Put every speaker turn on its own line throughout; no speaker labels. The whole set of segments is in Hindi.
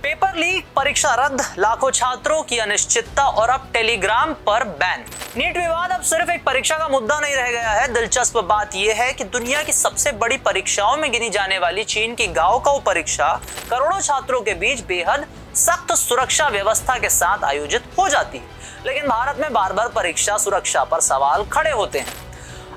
पेपर लीक, परीक्षा रद्द, लाखों छात्रों की अनिश्चितता और अब टेलीग्राम पर बैन। नीट विवाद अब सिर्फ एक परीक्षा का मुद्दा नहीं रह गया है। दिलचस्प बात यह है कि दुनिया की सबसे बड़ी परीक्षाओं में गिनी जाने वाली चीन की गाओकाओ परीक्षा करोड़ों छात्रों के बीच बेहद सख्त सुरक्षा व्यवस्था के साथ आयोजित हो जाती है। लेकिन भारत में बार बार परीक्षा सुरक्षा पर सवाल खड़े होते हैं।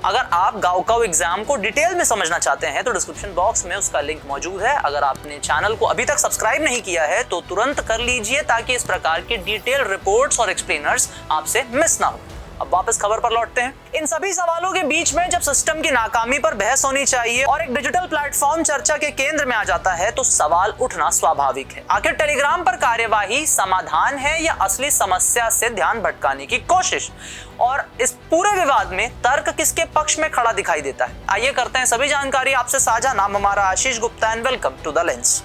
अगर आप गाओकाओ एग्जाम को डिटेल में समझना चाहते हैं तो डिस्क्रिप्शन बॉक्स में उसका लिंक मौजूद है। अगर आपने चैनल को अभी तक सब्सक्राइब नहीं किया है तो तुरंत कर लीजिए ताकि इस प्रकार के डिटेल रिपोर्ट्स और एक्सप्लेनर्स आपसे मिस ना हो। अब वापस खबर पर लौटते हैं। इन सभी सवालों के बीच में जब सिस्टम की नाकामी पर बहस होनी चाहिए और एक डिजिटल प्लेटफॉर्म चर्चा के केंद्र में आ जाता है तो सवाल उठना स्वाभाविक है। आखिर टेलीग्राम पर कार्यवाही समाधान है या असली समस्या से ध्यान भटकाने की कोशिश? और इस पूरे विवाद में तर्क किसके पक्ष में खड़ा दिखाई देता है? आइए करते हैं सभी जानकारी आपसे साझा। नाम हमारा Ashish Gupta and welcome to the lens.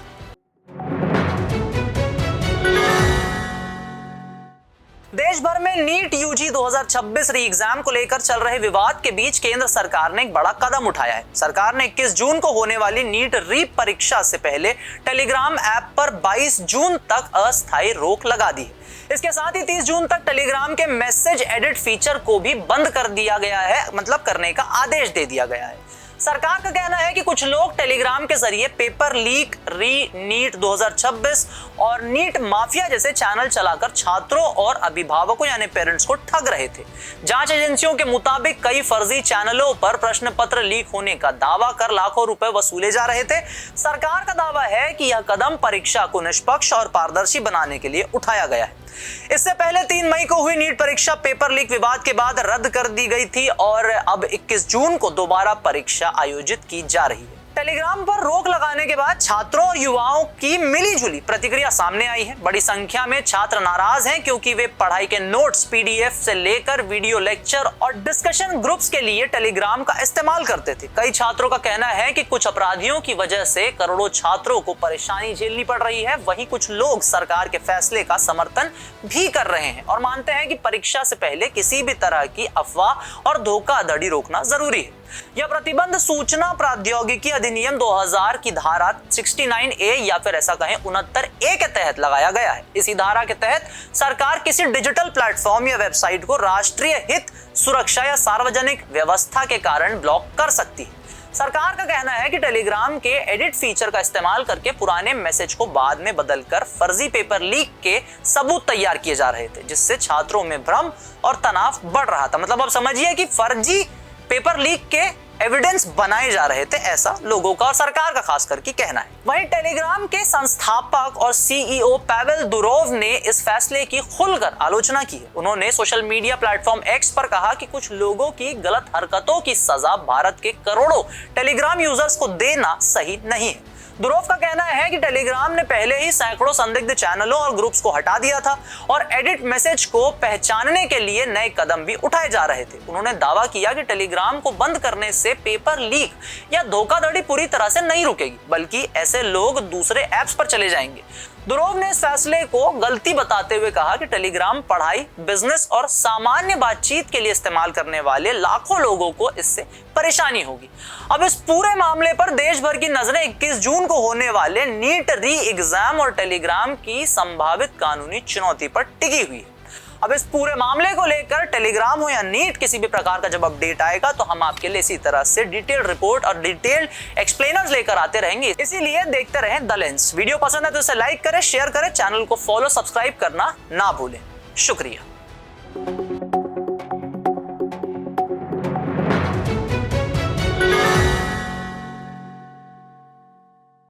देश भर में नीट यूजी 2026 री एग्जाम को लेकर चल रहे विवाद के बीच केंद्र सरकार ने एक बड़ा कदम उठाया है। सरकार ने 21 जून को होने वाली नीट री परीक्षा से पहले टेलीग्राम ऐप पर 22 जून तक अस्थायी रोक लगा दी है। इसके साथ ही 30 जून तक टेलीग्राम के मैसेज एडिट फीचर को भी बंद कर दिया गया है, मतलब करने का आदेश दे दिया गया है। सरकार का कहना है कि कुछ लोग टेलीग्राम के जरिए पेपर लीक, री नीट 2026 और नीट माफिया जैसे चैनल चलाकर छात्रों और अभिभावकों यानी पेरेंट्स को ठग रहे थे। जांच एजेंसियों के मुताबिक कई फर्जी चैनलों पर प्रश्न पत्र लीक होने का दावा कर लाखों रुपए वसूले जा रहे थे। सरकार का दावा है कि यह कदम परीक्षा को निष्पक्ष और पारदर्शी बनाने के लिए उठाया गया है। इससे पहले 3 मई को हुई नीट परीक्षा पेपर लीक विवाद के बाद रद्द कर दी गई थी और अब 21 जून को दोबारा परीक्षा आयोजित की जा रही है। टेलीग्राम पर रोक लगाने के बाद छात्रों और युवाओं की मिलीजुली प्रतिक्रिया सामने आई है। बड़ी संख्या में छात्र नाराज हैं क्योंकि वे पढ़ाई के नोट्स, पीडीएफ से लेकर वीडियो लेक्चर और डिस्कशन ग्रुप्स के लिए टेलीग्राम का इस्तेमाल करते थे। कई छात्रों का कहना है कि कुछ अपराधियों की वजह से करोड़ों छात्रों को परेशानी झेलनी पड़ रही है। वहीं कुछ लोग सरकार के फैसले का समर्थन भी कर रहे हैं और मानते हैं कि परीक्षा से पहले किसी भी तरह की अफवाह और धोखाधड़ी रोकना जरूरी है। यह प्रतिबंध सूचना प्रौद्योगिकी अधिनियम 2000 की धारा 69A या फिर ऐसा कहें 69A के तहत लगाया गया है। इसी धारा के तहत सरकार किसी डिजिटल प्लेटफॉर्म या वेबसाइट को राष्ट्रीय हित, सुरक्षा या सार्वजनिक व्यवस्था के कारण ब्लॉक कर सकती है। सरकार का कहना है कि टेलीग्राम के एडिट फीचर का इस्तेमाल करके पुराने मैसेज को बाद में बदलकर फर्जी पेपर लीक के सबूत तैयार किए जा रहे थे, जिससे छात्रों में भ्रम और तनाव बढ़ रहा था। मतलब अब समझिए कि फर्जी पेपर लीक के एविडेंस बनाए जा रहे थे, ऐसा लोगों का और सरकार का खास करके कहना है। वहीं टेलीग्राम के संस्थापक और सीईओ पावेल दुरोव ने इस फैसले की खुलकर आलोचना की है। उन्होंने सोशल मीडिया प्लेटफॉर्म एक्स पर कहा कि कुछ लोगों की गलत हरकतों की सजा भारत के करोड़ों टेलीग्राम यूजर्स को देना सही नहीं है। दुरोव का कहना है कि टेलीग्राम ने पहले ही सैकड़ों संदिग्ध चैनलों और ग्रुप्स को हटा दिया था और एडिट मैसेज को पहचानने के लिए नए कदम भी उठाए जा रहे थे। उन्होंने दावा किया कि टेलीग्राम को बंद करने से पेपर लीक या धोखाधड़ी पूरी तरह से नहीं रुकेगी, बल्कि ऐसे लोग दूसरे ऐप्स पर चले जाएंगे। दुरोव ने इस फैसले को गलती बताते हुए कहा कि टेलीग्राम पढ़ाई, बिजनेस और सामान्य बातचीत के लिए इस्तेमाल करने वाले लाखों लोगों को इससे परेशानी होगी। अब इस पूरे मामले पर देश भर की नजरें 21 जून को होने वाले नीट री एग्जाम और टेलीग्राम की संभावित कानूनी चुनौती पर टिकी हुई है। अब इस पूरे मामले को लेकर टेलीग्राम हो या नीट, किसी भी प्रकार का जब अपडेट आएगा तो हम आपके लिए इसी तरह से डिटेल्ड रिपोर्ट और डिटेल्ड एक्सप्लेनर्स लेकर आते रहेंगे। इसीलिए देखते रहें द लेंस। वीडियो पसंद है तो इसे लाइक करें, शेयर करें, चैनल को फॉलो, सब्सक्राइब करना ना भूलें। शुक्रिया।